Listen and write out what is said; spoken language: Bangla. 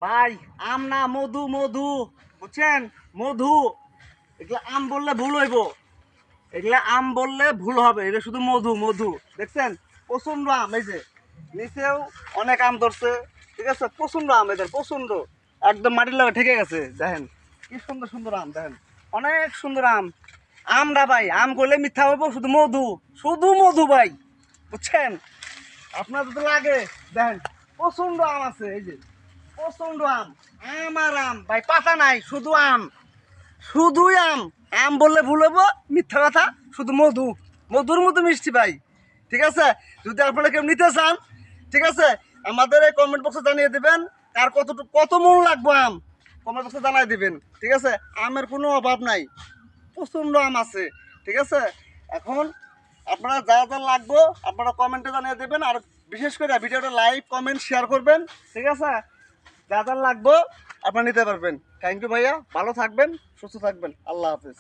ভাই আম না মধু মধু, বুঝছেন? মধু। এগুলা আম বললে ভুল হইব, এগুলা আম বললে ভুল হবে, এটা শুধু মধু মধু। দেখছেন প্রচন্ড আম, এই যে নিচেও অনেক আম ধরছে, ঠিক আছে? প্রচন্ড আম, এদের প্রচন্ড, একদম মাটির লাগে ঠেকে গেছে। দেখেন কি সুন্দর সুন্দর আম, দেখেন অনেক সুন্দর আম। আমটা ভাই আম করলে মিথ্যা হইব, শুধু মধু, শুধু মধু ভাই, বুঝছেন? আপনার যদি লাগে দেখেন প্রচন্ড আম আছে, এই যে প্রচন্ড আম। আম আর আম ভাই, পাতা নাই, শুধু আম, শুধুই আম। আম বললে ভুল হবো, মিথ্যা কথা, শুধু মধু, মধুর মতো মিষ্টি ভাই, ঠিক আছে? যদি আপনারা কেউ নিতে চান, ঠিক আছে, আমাদের এই কমেন্ট বক্সে জানিয়ে দিবেন আর কত মন লাগবে আম, কমেন্ট বক্সে জানাই দিবেন, ঠিক আছে? আমের কোনো অভাব নাই, প্রচন্ড আম আছে, ঠিক আছে? এখন আপনারা যা যা লাগবে আপনারা কমেন্টে জানিয়ে দেবেন, আর বিশেষ করে ভিডিওটা লাইক কমেন্ট শেয়ার করবেন, ঠিক আছে? যা যা লাগবে আপনারা নিতে পারবেন। থ্যাংক ইউ ভাইয়া, ভালো থাকবেন, সুস্থ থাকবেন, আল্লাহ হাফেজ।